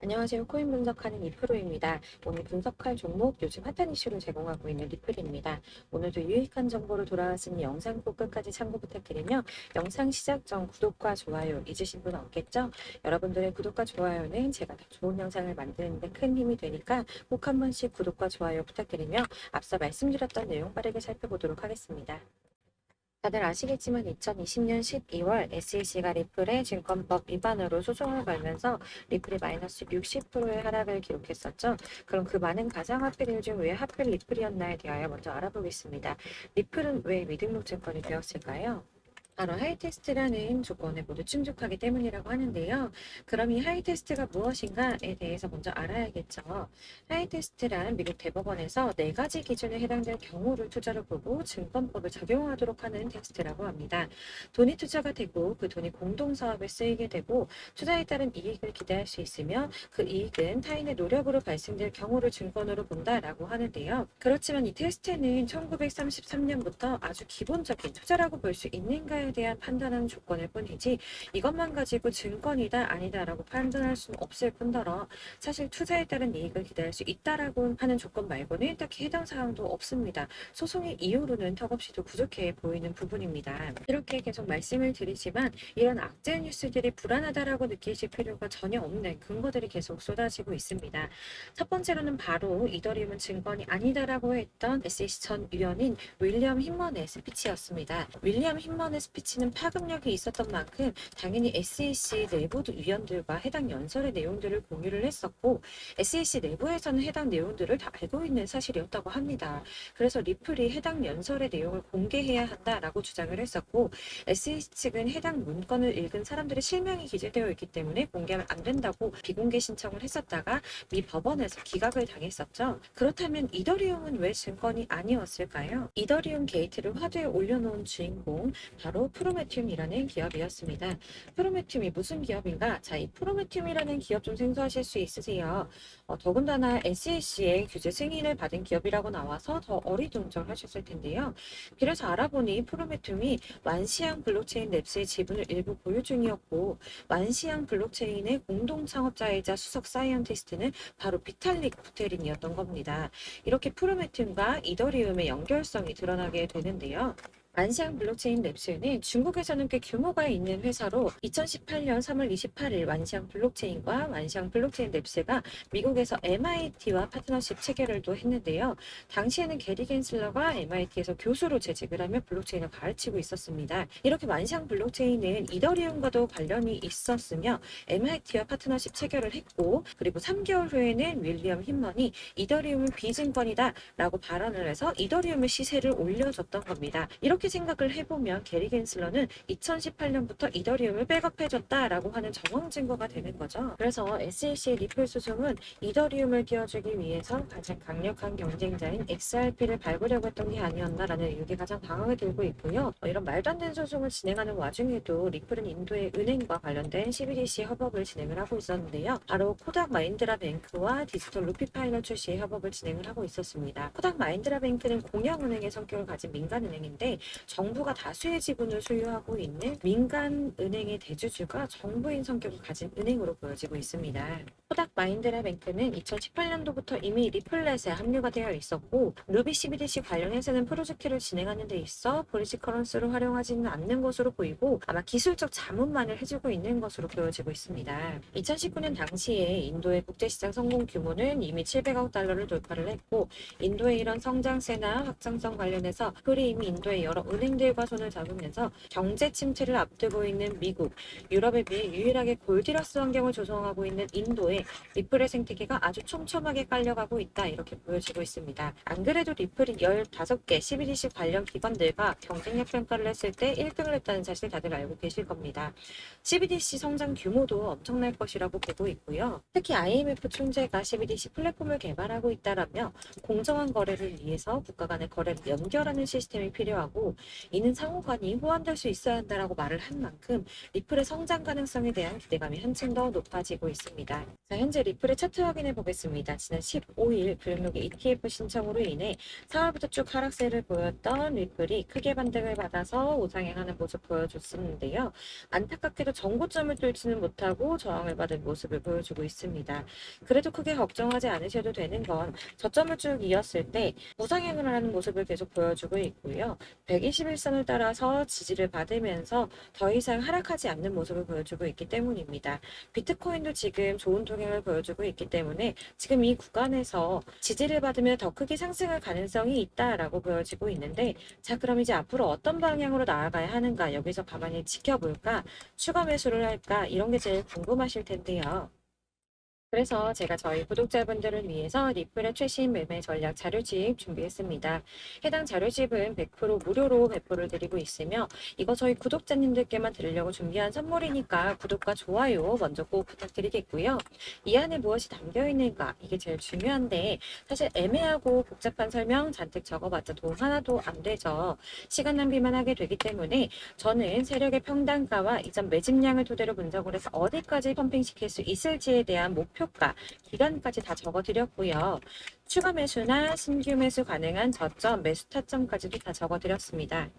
안녕하세요. 코인 분석하는 이프로입니다. 오늘 분석할 종목 요즘 핫한 이슈를 제공하고 있는 리플입니다. 오늘도 유익한 정보로 돌아왔으니 영상 꼭 끝까지 참고 부탁드리며 영상 시작 전 구독과 좋아요 잊으신 분 없겠죠? 여러분들의 구독과 좋아요는 제가 더 좋은 영상을 만드는 데 큰 힘이 되니까 꼭 한 번씩 구독과 좋아요 부탁드리며 앞서 말씀드렸던 내용 빠르게 살펴보도록 하겠습니다. 다들 아시겠지만 2020년 12월 SEC가 리플의 증권법 위반으로 소송을 걸면서 리플이 마이너스 60%의 하락을 기록했었죠. 그럼 그 많은 가상화폐들 중 왜 하필 리플이었나에 대하여 먼저 알아보겠습니다. 리플은 왜 미등록 증권이 되었을까요? 바로 하이테스트라는 조건에 모두 충족하기 때문이라고 하는데요. 그럼 이 하이테스트가 무엇인가에 대해서 먼저 알아야겠죠. 하이테스트란 미국 대법원에서 4가지 기준에 해당될 경우를 투자로 보고 증권법을 적용하도록 하는 테스트라고 합니다. 돈이 투자가 되고 그 돈이 공동사업에 쓰이게 되고 투자에 따른 이익을 기대할 수 있으며 그 이익은 타인의 노력으로 발생될 경우를 증권으로 본다라고 하는데요. 그렇지만 이 테스트는 1933년부터 아주 기본적인 투자라고 볼 수 있는가에 대한 판단하는 조건일 뿐이지 이것만 가지고 증권이다 아니다라고 판단할 수는 없을 뿐더러 사실 투자에 따른 이익을 기대할 수 있다라고 하는 조건 말고는 딱히 해당 사항도 없습니다. 소송의 이유로는 턱없이도 부족해 보이는 부분입니다. 이렇게 계속 말씀을 드리지만 이런 악재 뉴스들이 불안하다라고 느끼실 필요가 전혀 없는 근거들이 계속 쏟아지고 있습니다. 첫 번째로는 바로 이더리움은 증권이 아니다라고 했던 SEC 전 위원인 윌리엄 힘먼의 스피치였습니다. 윌리엄 힘먼의 스피치는 파급력이 있었던 만큼 당연히 SEC 내부 위원들과 해당 연설의 내용들을 공유를 했었고 SEC 내부에서는 해당 내용들을 다 알고 있는 사실이었다고 합니다. 그래서 리플이 해당 연설의 내용을 공개해야 한다라고 주장을 했었고 SEC 측은 해당 문건을 읽은 사람들의 실명이 기재되어 있기 때문에 공개하면 안 된다고 비공개 신청을 했었다가 미 법원에서 기각을 당했었죠. 그렇다면 이더리움은 왜 증권이 아니었을까요? 이더리움 게이트를 화두에 올려놓은 주인공 바로 프로메티움이라는 기업이었습니다. 프로메티움이 무슨 기업인가? 자, 이 프로메티움이라는 기업 좀 생소하실 수 있으세요. 더군다나 SEC의 규제 승인을 받은 기업이라고 나와서 더 어리둥절하셨을 텐데요. 그래서 알아보니 프로메티움이 완시양 블록체인 랩스의 지분을 일부 보유 중이었고 완시양 블록체인의 공동 창업자이자 수석 사이언티스트는 바로 비탈릭 부테린이었던 겁니다. 이렇게 프로메티움과 이더리움의 연결성이 드러나게 되는데요. 완시양 블록체인 랩스는 중국에서는 꽤 규모가 있는 회사로 2018년 3월 28일 완시양 블록체인과 완시양 블록체인 랩스가 미국에서 MIT와 파트너십 체결을 또 했는데요. 당시에는 게리 겐슬러가 MIT에서 교수로 재직을 하며 블록체인을 가르치고 있었습니다. 이렇게 완시양 블록체인은 이더리움과도 관련이 있었으며 MIT와 파트너십 체결을 했고 그리고 3개월 후에는 윌리엄 힘먼이 이더리움은 비증권이다 라고 발언을 해서 이더리움의 시세를 올려줬던 겁니다. 이렇게 생각을 해보면 게리 겐슬러는 2018년부터 이더리움을 백업해줬다라고 하는 정황 증거가 되는 거죠. 그래서 SEC의 리플 소송은 이더리움을 띄워주기 위해서 가장 강력한 경쟁자인 XRP를 밟으려고 했던 게 아니었나라는 의혹이 가장 강하게 들고 있고요. 이런 말도 안 되는 소송을 진행하는 와중에도 리플은 인도의 은행과 관련된 CBDC 협업을 진행을 하고 있었는데요. 바로 코닥 마인드라 뱅크와 디지털 루피 파이널 출시의 협업을 진행을 하고 있었습니다. 코닥 마인드라 뱅크는 공영은행의 성격을 가진 민간은행인데 정부가 다수의 지분을 소유하고 있는 민간 은행의 대주주가 정부인 성격을 가진 은행으로 보여지고 있습니다. 코닥 마인드라 뱅크는 2018년도부터 이미 리플렛에 합류가 되어 있었고 루비 CBDC 관련해서는 프로젝트를 진행하는 데 있어 브릿지 커런스를 활용하지는 않는 것으로 보이고 아마 기술적 자문만을 해주고 있는 것으로 보여지고 있습니다. 2019년 당시에 인도의 국제시장 성공 규모는 이미 700억 달러를 돌파를 했고 인도의 이런 성장세나 확장성 관련해서 풀이 이미 인도의 여러 은행들과 손을 잡으면서 경제 침체를 앞두고 있는 미국, 유럽에 비해 유일하게 골디러스 환경을 조성하고 있는 인도에 리플의 생태계가 아주 촘촘하게 깔려가고 있다 이렇게 보여지고 있습니다. 안 그래도 리플이 15개 CBDC 관련 기관들과 경쟁력 평가를 했을 때 1등을 했다는 사실 다들 알고 계실 겁니다. CBDC 성장 규모도 엄청날 것이라고 보고 있고요. 특히 IMF 총재가 CBDC 플랫폼을 개발하고 있다라며 공정한 거래를 위해서 국가 간의 거래를 연결하는 시스템이 필요하고 이는 상호간이 호환될 수 있어야 한다라고 말을 한 만큼 리플의 성장 가능성에 대한 기대감이 한층 더 높아지고 있습니다. 자, 현재 리플의 차트 확인해 보겠습니다. 지난 15일 블룸록의 ETF 신청으로 인해 4월부터 쭉 하락세를 보였던 리플이 크게 반등을 받아서 우상향하는 모습 보여줬었는데요. 안타깝게도 정고점을 뚫지는 못하고 저항을 받은 모습을 보여주고 있습니다. 그래도 크게 걱정하지 않으셔도 되는 건 저점을 쭉 이었을 때 우상향을 하는 모습을 계속 보여주고 있고요. 121선을 따라서 지지를 받으면서 더 이상 하락하지 않는 모습을 보여주고 있기 때문입니다. 비트코인도 지금 좋은 동향을 보여주고 있기 때문에 지금 이 구간에서 지지를 받으면 더 크게 상승할 가능성이 있다라고 보여지고 있는데, 자, 그럼 이제 앞으로 어떤 방향으로 나아가야 하는가, 여기서 가만히 지켜볼까, 추가 매수를 할까, 이런 게 제일 궁금하실 텐데요. 그래서 제가 저희 구독자분들을 위해서 리플의 최신 매매 전략 자료집 준비했습니다. 해당 자료집은 100% 무료로 배포를 드리고 있으며, 이거 저희 구독자님들께만 드리려고 준비한 선물이니까 구독과 좋아요 먼저 꼭 부탁드리겠고요. 이 안에 무엇이 담겨 있는가, 이게 제일 중요한데, 사실 애매하고 복잡한 설명 잔뜩 적어봤자 도움 하나도 안 되죠. 시간 낭비만 하게 되기 때문에 저는 세력의 평단가와 이전 매집량을 토대로 분석을 해서 어디까지 펌핑시킬 수 있을지에 대한 목표가, 기간까지 다 적어드렸고요. 추가 매수나 신규 매수 가능한 저점, 매수 타점까지도 다 적어드렸습니다.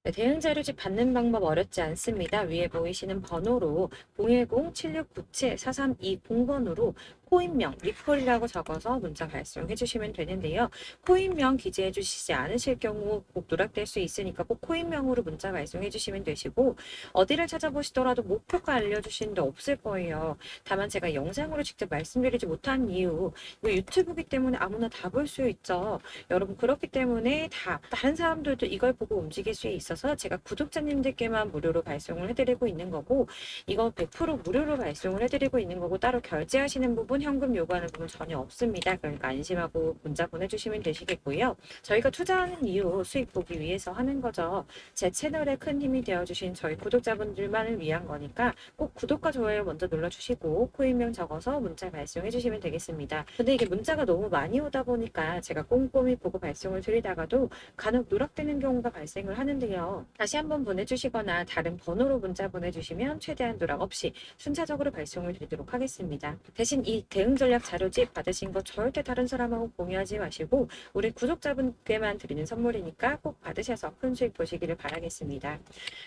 네, 대응 자료집 받는 방법 어렵지 않습니다. 위에 보이시는 번호로 010-7697-4320번으로 코인명 리플이라고 적어서 문자 발송해 주시면 되는데요. 코인명 기재해 주시지 않으실 경우 꼭 누락될 수 있으니까 꼭 코인명으로 문자 발송해 주시면 되시고, 어디를 찾아보시더라도 목표가 알려주시는 데 없을 거예요. 다만 제가 영상으로 직접 말씀드리지 못한 이유, 이거 유튜브기 때문에 아무나 다 볼 수 있죠. 여러분, 그렇기 때문에 다른 사람들도 이걸 보고 움직일 수 있어서 제가 구독자님들께만 무료로 발송을 해드리고 있는 거고, 이거 100% 무료로 발송을 해드리고 있는 거고, 따로 결제하시는 부분, 현금 요구하는 부분 전혀 없습니다. 그러니까 안심하고 문자 보내주시면 되시겠고요. 저희가 투자하는 이유, 수익 보기 위해서 하는 거죠. 제 채널에 큰 힘이 되어주신 저희 구독자분들만을 위한 거니까 꼭 구독과 좋아요 먼저 눌러주시고 코인명 적어서 문자 발송해 주시면 되겠습니다. 근데 이게 문자가 너무 많이 오다 보니까 제가 꼼꼼히 보고 발송을 드리다가도 간혹 누락되는 경우가 발생을 하는데요. 다시 한번 보내주시거나 다른 번호로 문자 보내주시면 최대한 누락 없이 순차적으로 발송을 드리도록 하겠습니다. 대신 이 대응 전략 자료집 받으신 거 절대 다른 사람하고 공유하지 마시고 우리 구독자분께만 드리는 선물이니까 꼭 받으셔서 큰 수익 보시기를 바라겠습니다.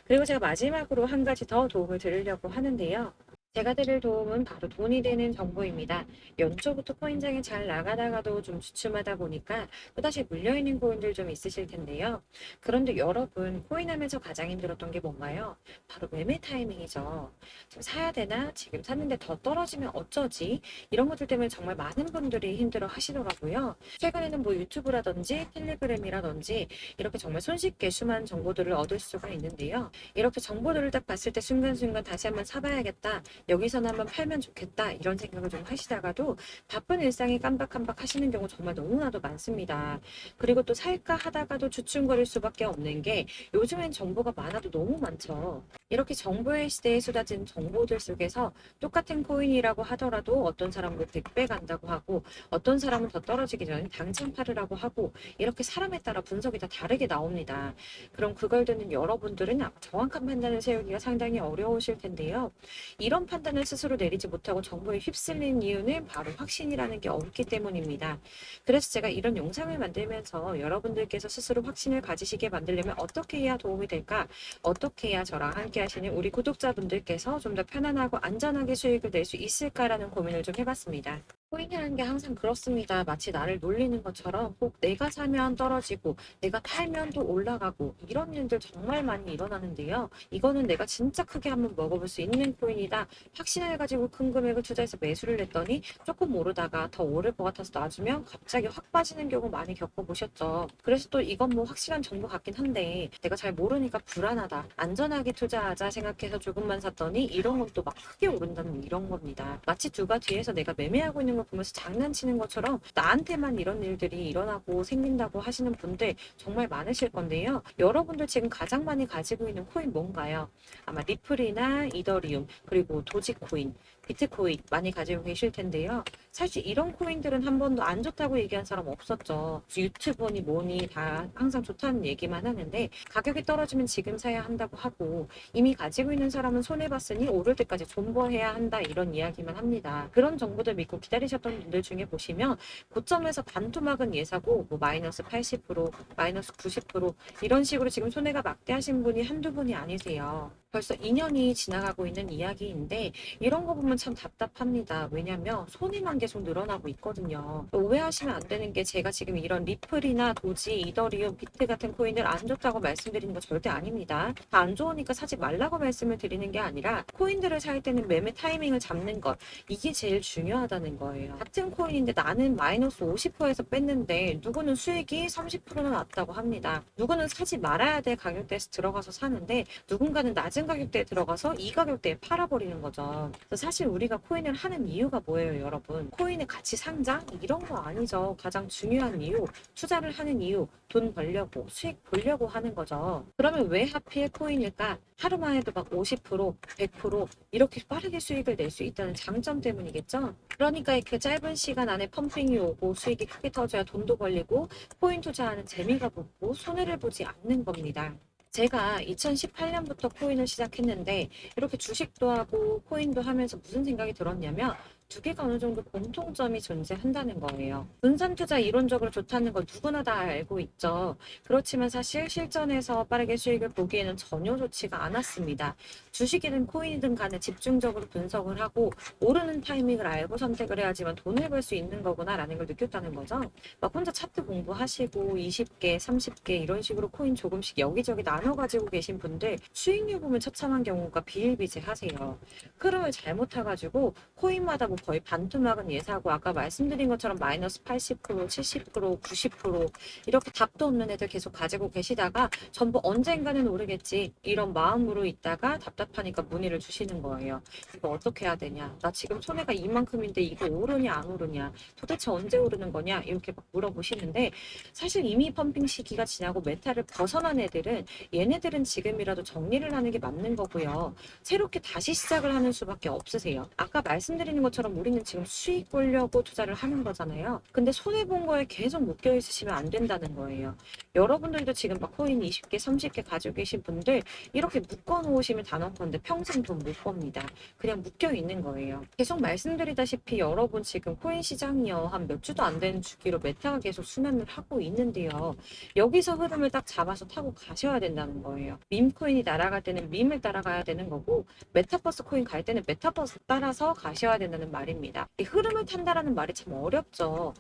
그리고 제가 마지막으로 한 가지 더 도움을 드리려고 하는데요. 제가 드릴 도움은 바로 돈이 되는 정보입니다. 연초부터 코인장이 잘 나가다가도 좀 주춤하다 보니까 또다시 물려있는 코인들 좀 있으실 텐데요. 그런데 여러분, 코인하면서 가장 힘들었던 게 뭔가요? 바로 매매 타이밍이죠. 지금 사야 되나? 지금 샀는데 더 떨어지면 어쩌지? 이런 것들 때문에 정말 많은 분들이 힘들어 하시더라고요. 최근에는 뭐 유튜브라든지 텔레그램이라든지 이렇게 정말 손쉽게 수많은 정보들을 얻을 수가 있는데요. 이렇게 정보들을 딱 봤을 때 순간순간 다시 한번 사봐야겠다, 여기서는 한번 팔면 좋겠다, 이런 생각을 좀 하시다가도 바쁜 일상에 깜박깜박 하시는 경우 정말 너무나도 많습니다. 그리고 또 살까 하다가도 주춤거릴 수밖에 없는 게 요즘엔 정보가 많아도 너무 많죠. 이렇게 정보의 시대에 쏟아진 정보들 속에서 똑같은 코인이라고 하더라도 어떤 사람은 100배 간다고 하고 어떤 사람은 더 떨어지기 전에 당장 팔으라고 하고, 이렇게 사람에 따라 분석이 다 다르게 나옵니다. 그럼 그걸 듣는 여러분들은 아마 정확한 판단을 세우기가 상당히 어려우실 텐데요. 이런 판단을 스스로 내리지 못하고 정보에 휩쓸린 이유는 바로 확신이라는 게 없기 때문입니다. 그래서 제가 이런 영상을 만들면서 여러분들께서 스스로 확신을 가지시게 만들려면 어떻게 해야 도움이 될까? 어떻게 해야 저랑 함께 하시는 우리 구독자분들께서 좀 더 편안하고 안전하게 수익을 낼 수 있을까라는 고민을 좀 해봤습니다. 코인이라는 게 항상 그렇습니다. 마치 나를 놀리는 것처럼 꼭 내가 사면 떨어지고 내가 팔면 또 올라가고 이런 일들 정말 많이 일어나는데요. 이거는 내가 진짜 크게 한번 먹어볼 수 있는 코인이다, 확신을 가지고 큰 금액을 투자해서 매수를 했더니 조금 오르다가 더 오를 것 같아서 놔주면 갑자기 확 빠지는 경우 많이 겪어보셨죠. 그래서 또 이건 뭐 확실한 정보 같긴 한데 내가 잘 모르니까 불안하다, 안전하게 투자하자 생각해서 조금만 샀더니 이런 건 또 막 크게 오른다는 이런 겁니다. 마치 누가 뒤에서 내가 매매하고 있는 걸 보면서 장난치는 것처럼 나한테만 이런 일들이 일어나고 생긴다고 하시는 분들 정말 많으실 건데요. 여러분들 지금 가장 많이 가지고 있는 코인 뭔가요? 아마 리플이나 이더리움, 그리고 도지코인, 비트코인 많이 가지고 계실 텐데요. 사실 이런 코인들은 한 번도 안 좋다고 얘기한 사람 없었죠. 유튜버니 뭐니 다 항상 좋다는 얘기만 하는데 가격이 떨어지면 지금 사야 한다고 하고 이미 가지고 있는 사람은 손해봤으니 오를 때까지 존버해야 한다 이런 이야기만 합니다. 그런 정보들 믿고 기다리셨던 분들 중에 보시면 고점에서 반토막은 예사고 뭐 마이너스 80%, 마이너스 90% 이런 식으로 지금 손해가 막대하신 분이 한두 분이 아니세요. 벌써 2년이 지나가고 있는 이야기인데 이런 거 보면 참 답답합니다. 왜냐면 손해만 계속 늘어나고 있거든요. 오해하시면 안 되는 게 제가 지금 이런 리플이나 도지, 이더리움, 비트 같은 코인들 안 좋다고 말씀드리는 거 절대 아닙니다. 다 안 좋으니까 사지 말라고 말씀을 드리는 게 아니라 코인들을 살 때는 매매 타이밍을 잡는 것 이게 제일 중요하다는 거예요. 같은 코인인데 나는 마이너스 50%에서 뺐는데 누구는 수익이 30%나 났다고 합니다. 누구는 사지 말아야 될 가격대에서 들어가서 사는데 누군가는 낮은 가격대에 들어가서 이 가격대에 팔아버리는 거죠. 그래서 사실 우리가 코인을 하는 이유가 뭐예요, 여러분? 코인의 가치 상장? 이런 거 아니죠. 가장 중요한 이유, 투자를 하는 이유, 돈 벌려고, 수익 보려고 하는 거죠. 그러면 왜 하필 코인일까? 하루만 해도 막 50%, 100% 이렇게 빠르게 수익을 낼 수 있다는 장점 때문이겠죠? 그러니까 이렇게 짧은 시간 안에 펌핑이 오고 수익이 크게 터져야 돈도 벌리고 코인 투자하는 재미가 붙고 손해를 보지 않는 겁니다. 제가 2018년부터 코인을 시작했는데 이렇게 주식도 하고 코인도 하면서 무슨 생각이 들었냐면 두 개가 어느 정도 공통점이 존재한다는 거예요. 분산 투자 이론적으로 좋다는 거 누구나 다 알고 있죠. 그렇지만 사실 실전에서 빠르게 수익을 보기에는 전혀 좋지가 않았습니다. 주식이든 코인이든 간에 집중적으로 분석을 하고 오르는 타이밍을 알고 선택을 해야지만 돈을 벌 수 있는 거구나라는 걸 느꼈다는 거죠. 막 혼자 차트 공부하시고 20개, 30개 이런 식으로 코인 조금씩 여기저기 나눠 가지고 계신 분들 수익률 보면 처참한 경우가 비일비재하세요. 흐름을 잘못 타가지고 코인마다 뭐 거의 반토막은 예사고 아까 말씀드린 것처럼 마이너스 80%, 70%, 90% 이렇게 답도 없는 애들 계속 가지고 계시다가 전부 언젠가는 오르겠지 이런 마음으로 있다가 답답하니까 문의를 주시는 거예요. 이거 어떻게 해야 되냐? 나 지금 손해가 이만큼인데 이거 오르냐 안 오르냐? 도대체 언제 오르는 거냐? 이렇게 막 물어보시는데 사실 이미 펌핑 시기가 지나고 메타를 벗어난 애들은 얘네들은 지금이라도 정리를 하는 게 맞는 거고요. 새롭게 다시 시작을 하는 수밖에 없으세요. 아까 말씀드리는 것처럼 우리는 지금 수익 보려고 투자를 하는 거잖아요. 근데 손해본 거에 계속 묶여 있으시면 안 된다는 거예요. 여러분들도 지금 막 코인 20개, 30개 가지고 계신 분들 이렇게 묶어 놓으시면 단언컨대 평생 돈 못 법니다. 그냥 묶여 있는 거예요. 계속 말씀드리다시피 여러분 지금 코인 시장이요. 한 몇 주도 안 되는 주기로 메타가 계속 순환을 하고 있는데요. 여기서 흐름을 딱 잡아서 타고 가셔야 된다는 거예요. 밈 코인이 날아갈 때는 밈을 따라가야 되는 거고 메타버스 코인 갈 때는 메타버스 따라서 가셔야 된다는 말입니다. 이 흐름을 탄다라는 말이 참 어렵죠.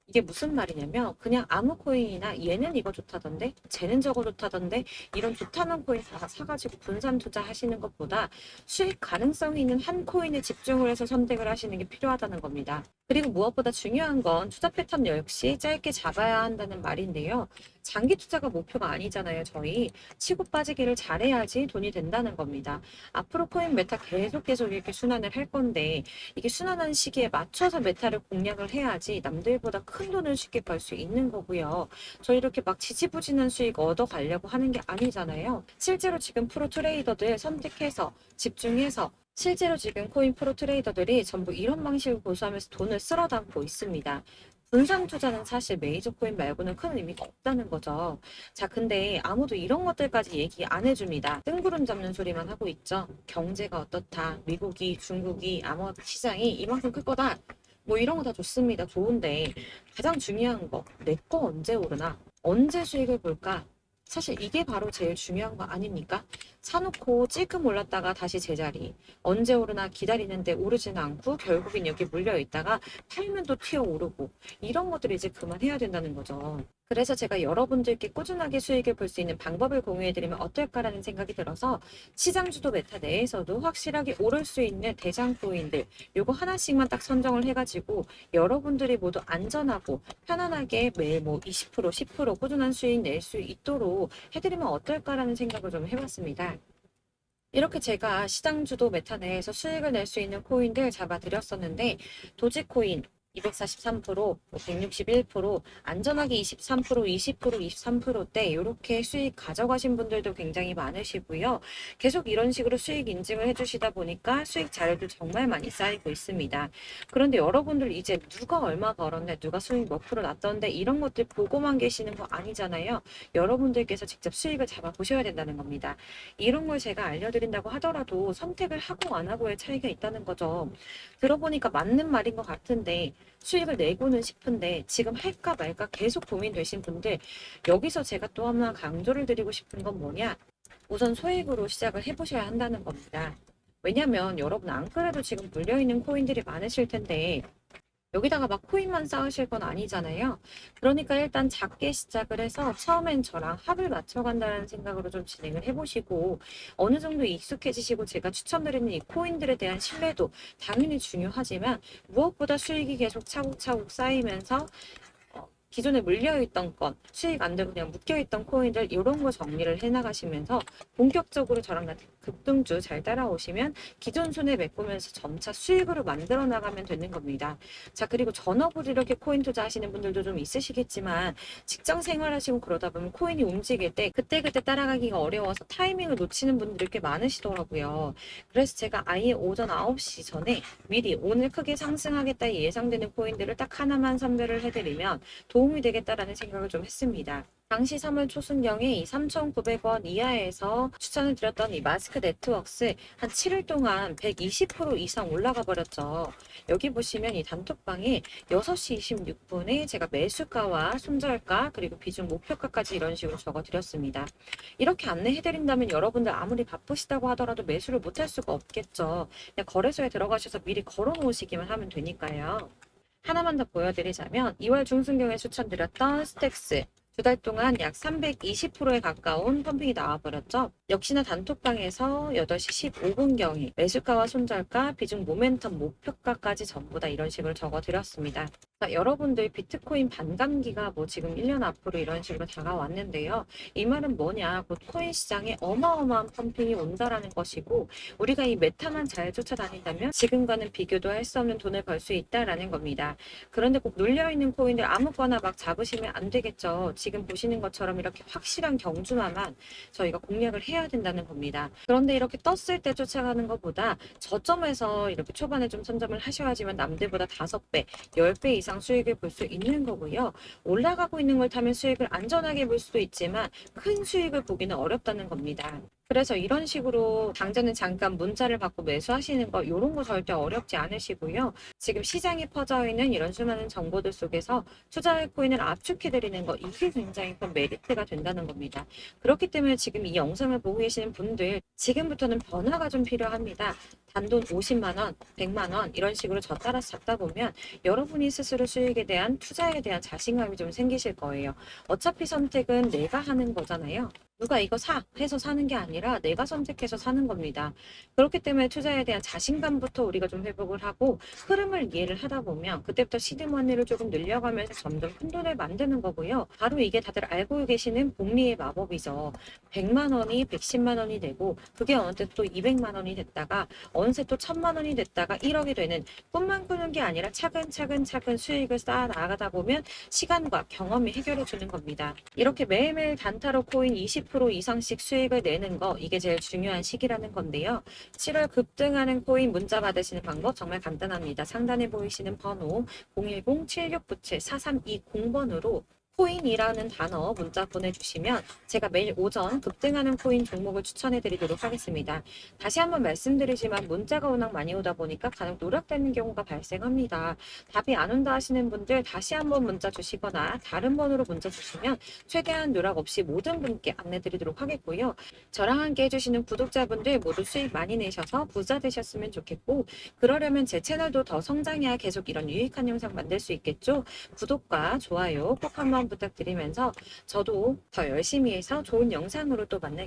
이게 무슨 말이냐면 그냥 아무 코인이나 얘는 이거 좋다던데 쟤는 저거 좋다던데 이런 좋다는 코인 다 사가지고 분산 투자하시는 것보다 수익 가능성이 있는 한 코인에 집중을 해서 선택을 하시는 게 필요하다는 겁니다. 그리고 무엇보다 중요한 건 투자 패턴 역시 짧게 잡아야 한다는 말인데요. 장기 투자가 목표가 아니잖아요. 저희 치고 빠지기를 잘해야지 돈이 된다는 겁니다. 앞으로 코인 메타 계속 이렇게 순환을 할 건데 이게 순환하는 시기에 맞춰서 메타를 공략을 해야지 남들보다 큰 돈을 쉽게 벌 수 있는 거고요. 저희 이렇게 막 지지부진한 수익 얻어 가려고 하는 게 아니잖아요. 실제로 지금 프로 트레이더들 선택해서 집중해서 실제로 지금 코인 프로 트레이더들이 전부 이런 방식을 고수하면서 돈을 쓸어 담고 있습니다. 분산 투자는 사실 메이저 코인 말고는 큰 의미가 없다는 거죠. 자, 근데 아무도 이런 것들까지 얘기 안 해줍니다. 뜬구름 잡는 소리만 하고 있죠. 경제가 어떻다. 미국이, 중국이, 암호화폐 시장이 이만큼 클 거다. 뭐 이런 거 다 좋습니다. 좋은데 가장 중요한 거, 내 거 언제 오르나? 언제 수익을 볼까? 사실 이게 바로 제일 중요한 거 아닙니까? 사놓고 찔끔 올랐다가 다시 제자리. 언제 오르나 기다리는데 오르지는 않고 결국엔 여기 물려 있다가 팔면 또 튀어 오르고 이런 것들을 이제 그만해야 된다는 거죠. 그래서 제가 여러분들께 꾸준하게 수익을 볼 수 있는 방법을 공유해드리면 어떨까라는 생각이 들어서 시장주도 메타 내에서도 확실하게 오를 수 있는 대장 코인들 요거 하나씩만 딱 선정을 해가지고 여러분들이 모두 안전하고 편안하게 매일 뭐 20%, 10% 꾸준한 수익 낼 수 있도록 해드리면 어떨까라는 생각을 좀 해봤습니다. 이렇게 제가 시장주도 메타 내에서 수익을 낼 수 있는 코인들 잡아드렸었는데 도지코인, 243%, 161%, 안전하게 23%, 20%, 23%대 이렇게 수익 가져가신 분들도 굉장히 많으시고요. 계속 이런 식으로 수익 인증을 해주시다 보니까 수익 자료도 정말 많이 쌓이고 있습니다. 그런데 여러분들 이제 누가 얼마 벌었네, 누가 수익 몇 프로 났던데 이런 것들 보고만 계시는 거 아니잖아요. 여러분들께서 직접 수익을 잡아 보셔야 된다는 겁니다. 이런 걸 제가 알려드린다고 하더라도 선택을 하고 안 하고의 차이가 있다는 거죠. 들어보니까 맞는 말인 것 같은데 수익을 내고는 싶은데 지금 할까 말까 계속 고민되신 분들, 여기서 제가 또 하나 강조를 드리고 싶은 건 뭐냐, 우선 소액으로 시작을 해보셔야 한다는 겁니다. 왜냐면 여러분 안 그래도 지금 물려있는 코인들이 많으실 텐데 여기다가 막 코인만 쌓으실 건 아니잖아요. 그러니까 일단 작게 시작을 해서 처음엔 저랑 합을 맞춰간다는 생각으로 좀 진행을 해보시고, 어느 정도 익숙해지시고 제가 추천드리는 이 코인들에 대한 신뢰도 당연히 중요하지만 무엇보다 수익이 계속 차곡차곡 쌓이면서 기존에 물려있던 건, 수익 안 되고 그냥 묶여있던 코인들 이런 거 정리를 해나가시면서 본격적으로 저랑 같은 급등주 잘 따라오시면 기존 손해 메꾸면서 점차 수익으로 만들어 나가면 되는 겁니다. 자, 그리고 전업으로 이렇게 코인 투자하시는 분들도 좀 있으시겠지만 직장 생활하시고 그러다 보면 코인이 움직일 때 그때그때 따라가기가 어려워서 타이밍을 놓치는 분들이 꽤 많으시더라고요. 그래서 제가 아예 오전 9시 전에 미리 오늘 크게 상승하겠다 예상되는 코인들을 딱 하나만 선별을 해드리면 도움이 되겠다라는 생각을 좀 했습니다. 당시 3월 초순경에 이 3,900원 이하에서 추천을 드렸던 이 마스크 네트워크스 한 7일 동안 120% 이상 올라가 버렸죠. 여기 보시면 이 단톡방에 6시 26분에 제가 매수가와 손절가 그리고 비중 목표가까지 이런 식으로 적어 드렸습니다. 이렇게 안내해 드린다면 여러분들 아무리 바쁘시다고 하더라도 매수를 못할 수가 없겠죠. 그냥 거래소에 들어가셔서 미리 걸어 놓으시기만 하면 되니까요. 하나만 더 보여드리자면 2월 중순경에 추천드렸던 스택스, 2달 동안 약 320%에 가까운 펌핑이 나와버렸죠. 역시나 단톡방에서 8시 15분경에 매수가와 손절가, 비중 모멘텀 목표가까지 전부 다 이런 식으로 적어드렸습니다. 자, 여러분들 비트코인 반감기가 뭐 지금 1년 앞으로 이런 식으로 다가왔는데요. 이 말은 뭐냐, 곧 코인 시장에 어마어마한 펌핑이 온다라는 것이고, 우리가 이 메타만 잘 쫓아다닌다면 지금과는 비교도 할 수 없는 돈을 벌 수 있다라는 겁니다. 그런데 꼭 눌려있는 코인들 아무거나 막 잡으시면 안 되겠죠. 지금 보시는 것처럼 이렇게 확실한 경주만만 저희가 공략을 해야 된다는 겁니다. 그런데 이렇게 떴을 때 쫓아가는 것보다 저점에서 이렇게 초반에 좀 선점을 하셔야지만 남들보다 5배, 10배 이상 수익을 볼 수 있는 거고요. 올라가고 있는 걸 타면 수익을 안전하게 볼 수도 있지만 큰 수익을 보기는 어렵다는 겁니다. 그래서 이런 식으로 당장은 잠깐 문자를 받고 매수하시는 거 이런 거 절대 어렵지 않으시고요. 지금 시장에 퍼져 있는 이런 수많은 정보들 속에서 투자할 코인을 압축해드리는 거, 이게 굉장히 큰 메리트가 된다는 겁니다. 그렇기 때문에 지금 이 영상을 보고 계시는 분들 지금부터는 변화가 좀 필요합니다. 단돈 50만 원, 100만 원 이런 식으로 저 따라서 잡다 보면 여러분이 스스로 수익에 대한 투자에 대한 자신감이 좀 생기실 거예요. 어차피 선택은 내가 하는 거잖아요. 누가 이거 사 해서 사는 게 아니라 내가 선택해서 사는 겁니다. 그렇기 때문에 투자에 대한 자신감부터 우리가 좀 회복을 하고 흐름을 이해를 하다 보면 그때부터 시드머니를 조금 늘려가면서 점점 큰 돈을 만드는 거고요. 바로 이게 다들 알고 계시는 복리의 마법이죠. 100만 원이 110만 원이 되고 그게 어느새 또 200만 원이 됐다가 어느새 또 1000만 원이 됐다가 1억이 되는, 꿈만 꾸는 게 아니라 차근차근 수익을 쌓아 나가다 보면 시간과 경험이 해결해 주는 겁니다. 이렇게 매일매일 단타로 코인 20% 이상씩 수익을 내는 거, 이게 제일 중요한 시기라는 건데요. 7월 급등하는 코인 문자 받으시는 방법 정말 간단합니다. 상단에 보이시는 번호 010-7697-4320번으로 코인이라는 단어 문자 보내주시면 제가 매일 오전 급등하는 코인 종목을 추천해 드리도록 하겠습니다. 다시 한번 말씀드리지만 문자가 워낙 많이 오다 보니까 간혹 누락되는 경우가 발생합니다. 답이 안 온다 하시는 분들 다시 한번 문자 주시거나 다른 번호로 문자 주시면 최대한 누락 없이 모든 분께 안내 드리도록 하겠고요. 저랑 함께 해주시는 구독자분들 모두 수익 많이 내셔서 부자 되셨으면 좋겠고, 그러려면 제 채널도 더 성장해야 계속 이런 유익한 영상 만들 수 있겠죠. 구독과 좋아요 꼭 한번 부탁드리면서 저도 더 열심히 해서 좋은 영상으로 또 만나겠습니다.